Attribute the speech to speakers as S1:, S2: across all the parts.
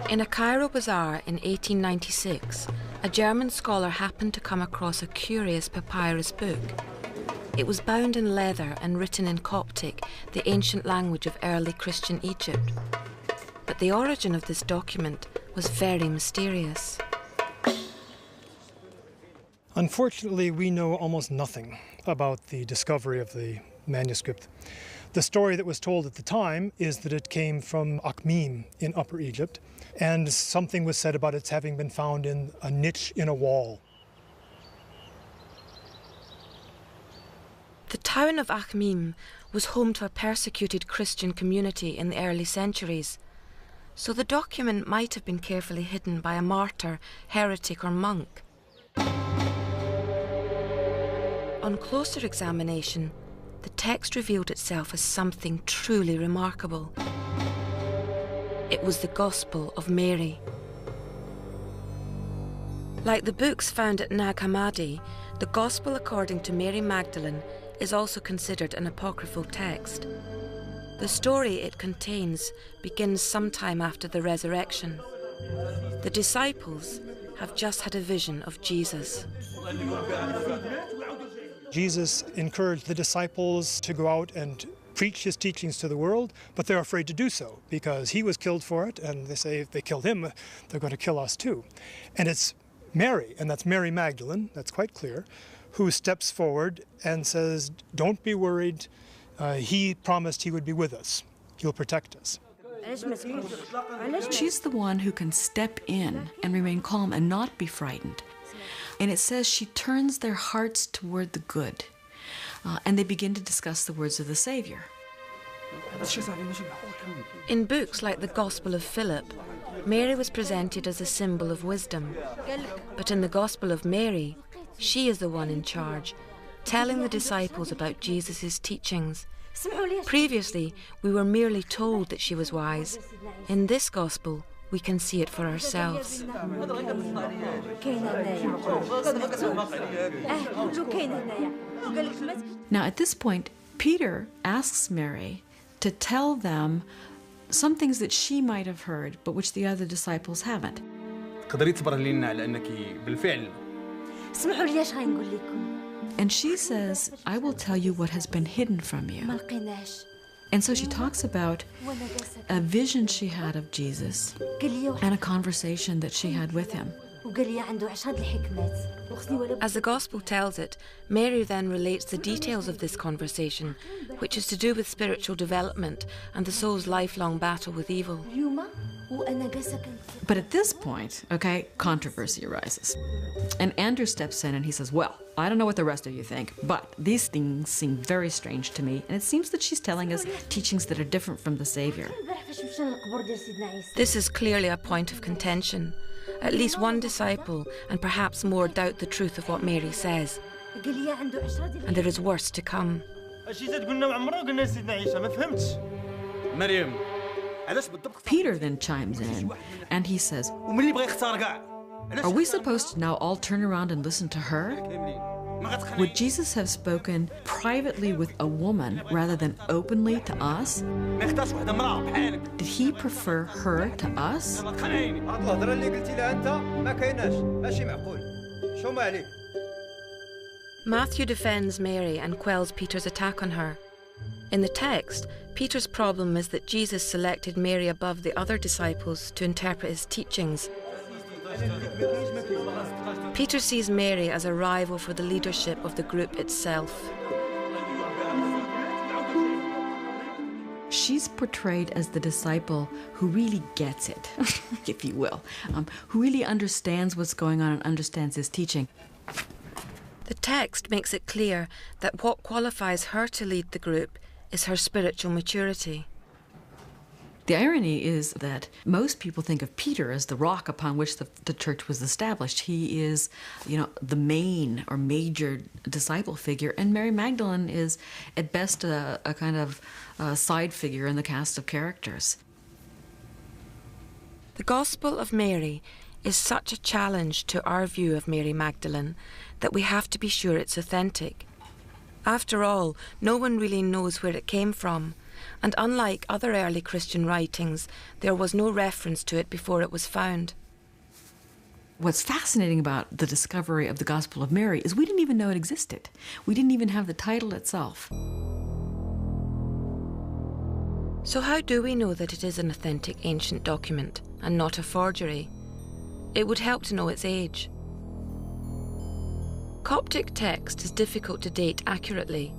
S1: In a Cairo bazaar in 1896, a German scholar happened to come across a curious papyrus book. It was bound in leather and written in Coptic, the ancient language of early Christian Egypt. But the origin of this document was very mysterious.
S2: Unfortunately, we know almost nothing about the discovery of the manuscript. The story that was told at the time is that it came from Akhmim in Upper Egypt, and something was said about its having been found in a niche in a wall.
S1: The town of Akhmim was home to a persecuted Christian community in the early centuries, so the document might have been carefully hidden by a martyr, heretic or monk. On closer examination, the text revealed itself as something truly remarkable. It was the Gospel of Mary. Like the books found at Nag Hammadi, the Gospel according to Mary Magdalene is also considered an apocryphal text. The story it contains begins sometime after the resurrection. The disciples have just had a vision of Jesus.
S2: Jesus encouraged the disciples to go out and preach his teachings to the world, but they're afraid to do so because he was killed for it, and they say if they killed him, they're going to kill us too. And it's Mary, and that's Mary Magdalene, that's quite clear, who steps forward and says, don't be worried, he promised he would be with us, he'll protect us.
S3: She's the one who can step in and remain calm and not be frightened. And it says she turns their hearts toward the good. And they begin to discuss the words of the Savior.
S1: In books like the Gospel of Philip, Mary was presented as a symbol of wisdom. But in the Gospel of Mary, she is the one in charge, telling the disciples about Jesus' teachings. Previously, we were merely told that she was wise. In this Gospel, we can see it for ourselves.
S3: Now, at this point, Peter asks Mary to tell them some things that she might have heard, but which the other disciples haven't. And she says, I will tell you what has been hidden from you. And so she talks about a vision she had of Jesus and a conversation that she had with him.
S1: As the Gospel tells it, Mary then relates the details of this conversation, which is to do with spiritual development and the soul's lifelong battle with evil.
S3: But at this point, controversy arises. And Andrew steps in and he says, well, I don't know what the rest of you think, but these things seem very strange to me, and it seems that she's telling us teachings that are different from the Savior.
S1: This is clearly a point of contention. At least one disciple, and perhaps more, doubt the truth of what Mary says. And there is worse to come.
S3: Peter then chimes in, and he says, are we supposed to now all turn around and listen to her? Would Jesus have spoken privately with a woman rather than openly to us? Did he prefer her to us?
S1: Matthew defends Mary and quells Peter's attack on her. In the text, Peter's problem is that Jesus selected Mary above the other disciples to interpret his teachings. Peter sees Mary as a rival for the leadership of the group itself.
S3: She's portrayed as the disciple who really gets it, if you will, who really understands what's going on and understands his teaching.
S1: The text makes it clear that what qualifies her to lead the group is her spiritual maturity.
S3: The irony is that most people think of Peter as the rock upon which the church was established. He is, the main or major disciple figure, and Mary Magdalene is, at best, a kind of side figure in the cast of characters.
S1: The Gospel of Mary is such a challenge to our view of Mary Magdalene that we have to be sure it's authentic. After all, no one really knows where it came from, and unlike other early Christian writings, there was no reference to it before it was found.
S3: What's fascinating about the discovery of the Gospel of Mary is we didn't even know it existed. We didn't even have the title itself.
S1: So how do we know that it is an authentic ancient document and not a forgery? It would help to know its age. Coptic text is difficult to date accurately,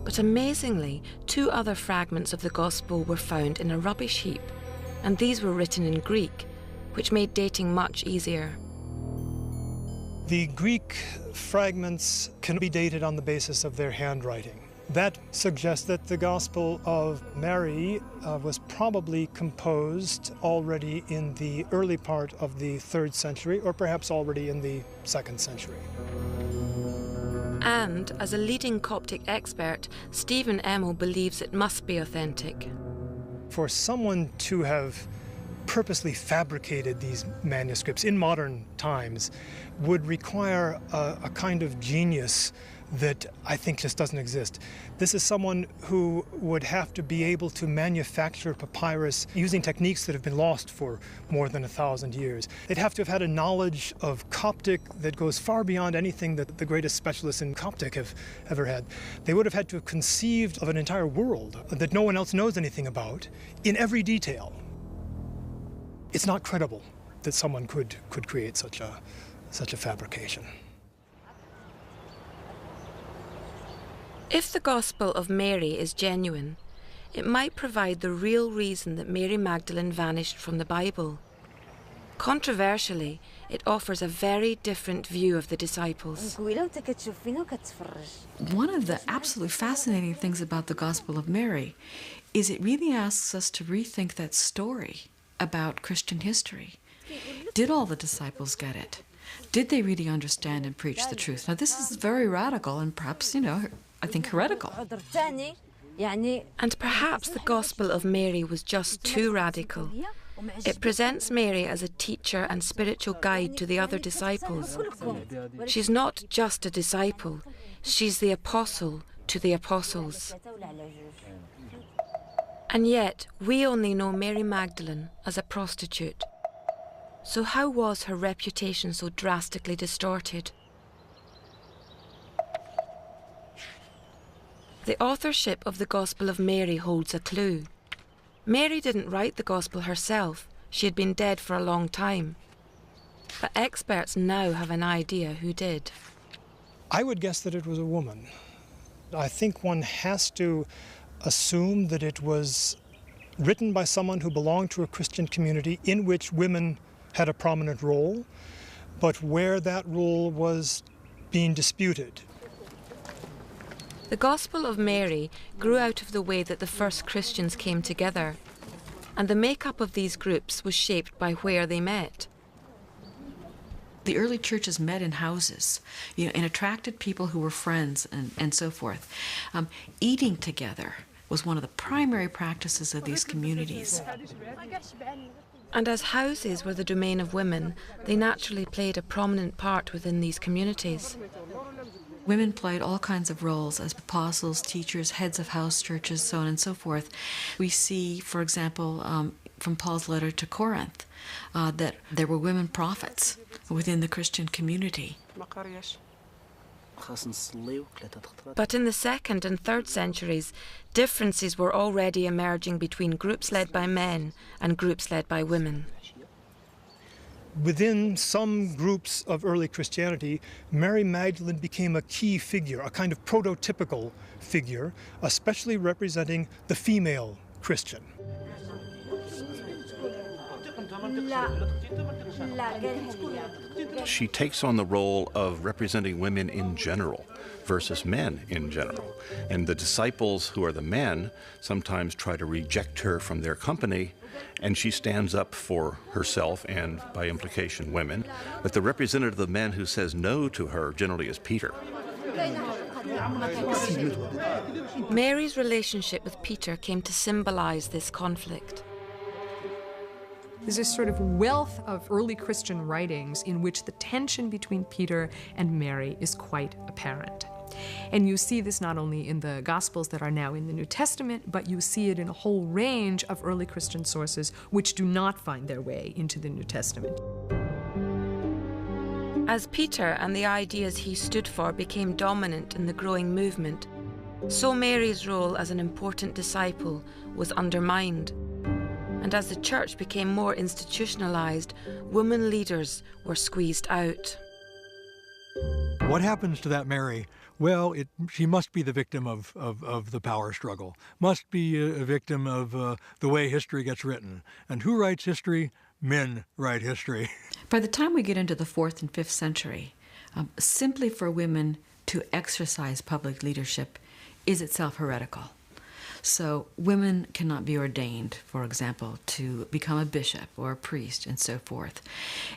S1: but amazingly, 2 other fragments of the Gospel were found in a rubbish heap, and these were written in Greek, which made dating much easier.
S2: The Greek fragments can be dated on the basis of their handwriting. That suggests that the Gospel of Mary was probably composed already in the early part of the 3rd century, or perhaps already in the 2nd century.
S1: And, as a leading Coptic expert, Stephen Emmel believes it must be authentic.
S2: For someone to have purposely fabricated these manuscripts in modern times would require a kind of genius that I think just doesn't exist. This is someone who would have to be able to manufacture papyrus using techniques that have been lost for more than 1,000 years. They'd have to have had a knowledge of Coptic that goes far beyond anything that the greatest specialists in Coptic have ever had. They would have had to have conceived of an entire world that no one else knows anything about in every detail. It's not credible that someone could create such a fabrication.
S1: If the Gospel of Mary is genuine, it might provide the real reason that Mary Magdalene vanished from the Bible. Controversially, it offers a very different view of the disciples.
S3: One of the absolutely fascinating things about the Gospel of Mary is it really asks us to rethink that story about Christian history. Did all the disciples get it? Did they really understand and preach the truth? Now, this is very radical and perhaps, I think heretical.
S1: And perhaps the Gospel of Mary was just too radical. It presents Mary as a teacher and spiritual guide to the other disciples. She's not just a disciple, she's the apostle to the apostles. And yet, we only know Mary Magdalene as a prostitute. So how was her reputation so drastically distorted? The authorship of the Gospel of Mary holds a clue. Mary didn't write the Gospel herself. She had been dead for a long time. But experts now have an idea who did.
S2: I would guess that it was a woman. I think one has to assume that it was written by someone who belonged to a Christian community in which women had a prominent role, but where that role was being disputed.
S1: The Gospel of Mary grew out of the way that the first Christians came together, and the makeup of these groups was shaped by where they met.
S3: The early churches met in houses, and attracted people who were friends and so forth. Eating together was one of the primary practices of these communities.
S1: And as houses were the domain of women, they naturally played a prominent part within these communities.
S3: Women played all kinds of roles as apostles, teachers, heads of house churches, so on and so forth. We see, for example, from Paul's letter to Corinth, that there were women prophets within the Christian community.
S1: But in the 2nd and 3rd centuries, differences were already emerging between groups led by men and groups led by women.
S2: Within some groups of early Christianity, Mary Magdalene became a key figure, a kind of prototypical figure, especially representing the female Christian.
S4: She takes on the role of representing women in general versus men in general. And the disciples, who are the men, sometimes try to reject her from their company, and she stands up for herself and, by implication, women. But the representative of the men who says no to her generally is Peter.
S1: Mary's relationship with Peter came to symbolize this conflict.
S5: There's this sort of wealth of early Christian writings in which the tension between Peter and Mary is quite apparent. And you see this not only in the Gospels that are now in the New Testament, but you see it in a whole range of early Christian sources which do not find their way into the New Testament.
S1: As Peter and the ideas he stood for became dominant in the growing movement, so Mary's role as an important disciple was undermined. And as the church became more institutionalized, women leaders were squeezed out.
S6: What happens to that Mary? Well, she must be the victim of the power struggle, must be a victim of the way history gets written. And who writes history? Men write history.
S3: By the time we get into the 4th and 5th century, simply for women to exercise public leadership is itself heretical. So women cannot be ordained, for example, to become a bishop or a priest and so forth.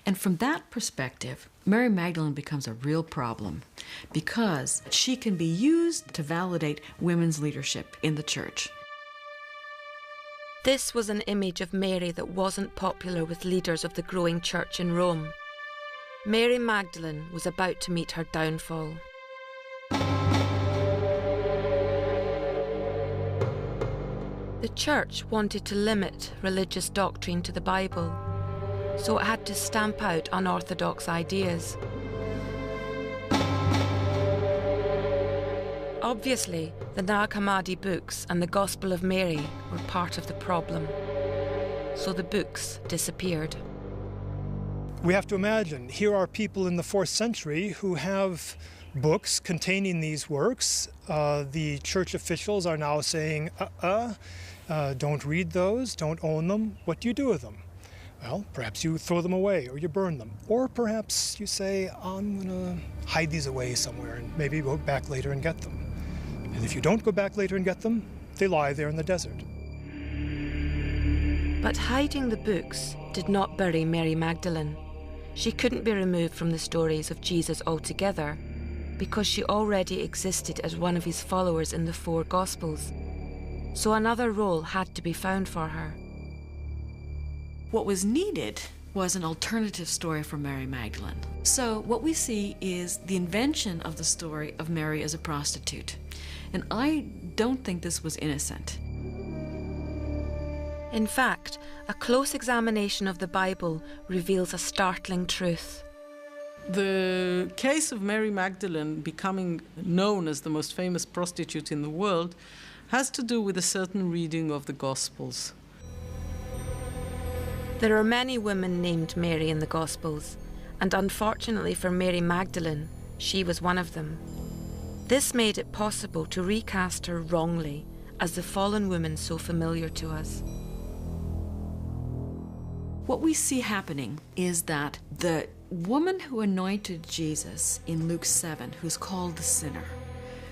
S3: And from that perspective, Mary Magdalene becomes a real problem because she can be used to validate women's leadership in the church.
S1: This was an image of Mary that wasn't popular with leaders of the growing church in Rome. Mary Magdalene was about to meet her downfall. The church wanted to limit religious doctrine to the Bible, so it had to stamp out unorthodox ideas. Obviously, the Nag Hammadi books and the Gospel of Mary were part of the problem, so the books disappeared.
S2: We have to imagine, here are people in the 4th century who have books containing these works. The church officials are now saying, don't read those, don't own them. What do you do with them? Well, perhaps you throw them away or you burn them. Or perhaps you say, I'm going to hide these away somewhere and maybe go back later and get them. And if you don't go back later and get them, they lie there in the desert.
S1: But hiding the books did not bury Mary Magdalene. She couldn't be removed from the stories of Jesus altogether because she already existed as one of his followers in the 4 Gospels. So another role had to be found for her.
S3: What was needed was an alternative story for Mary Magdalene. So what we see is the invention of the story of Mary as a prostitute. And I don't think this was innocent.
S1: In fact, a close examination of the Bible reveals a startling truth.
S7: The case of Mary Magdalene becoming known as the most famous prostitute in the world has to do with a certain reading of the Gospels.
S1: There are many women named Mary in the Gospels, and unfortunately for Mary Magdalene, she was one of them. This made it possible to recast her wrongly as the fallen woman so familiar to us.
S3: What we see happening is that the woman who anointed Jesus in Luke 7, who's called the sinner,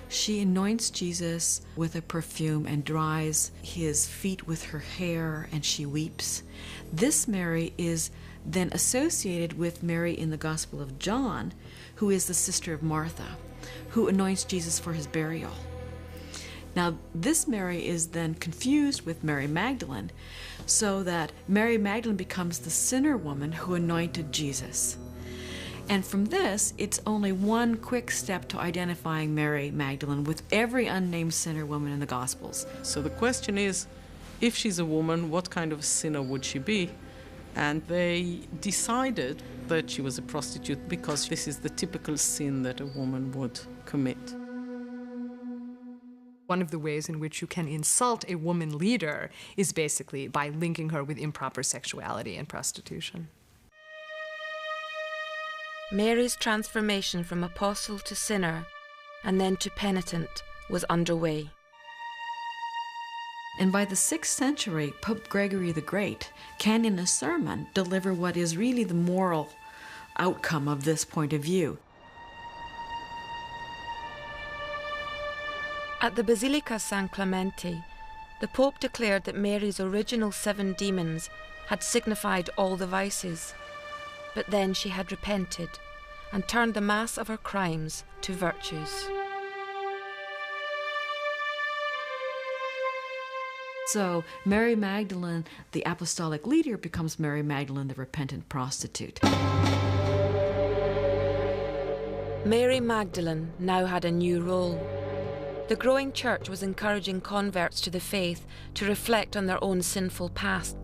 S3: she anoints Jesus with a perfume and dries his feet with her hair, and she weeps. This Mary is then associated with Mary in the Gospel of John, who is the sister of Martha, who anoints Jesus for his burial. Now, this Mary is then confused with Mary Magdalene, so that Mary Magdalene becomes the sinner woman who anointed Jesus. And from this, it's only one quick step to identifying Mary Magdalene with every unnamed sinner woman in the Gospels.
S7: So the question is, if she's a woman, what kind of sinner would she be? And they decided that she was a prostitute because this is the typical sin that a woman would commit.
S5: One of the ways in which you can insult a woman leader is basically by linking her with improper sexuality and prostitution.
S1: Mary's transformation from apostle to sinner and then to penitent was underway.
S3: And by the 6th century, Pope Gregory the Great can, in a sermon, deliver what is really the moral outcome of this point of view.
S1: At the Basilica San Clemente, the Pope declared that Mary's original 7 demons had signified all the vices, but then she had repented and turned the mass of her crimes to virtues.
S3: So Mary Magdalene, the apostolic leader, becomes Mary Magdalene, the repentant prostitute.
S1: Mary Magdalene now had a new role. The growing church was encouraging converts to the faith to reflect on their own sinful pasts.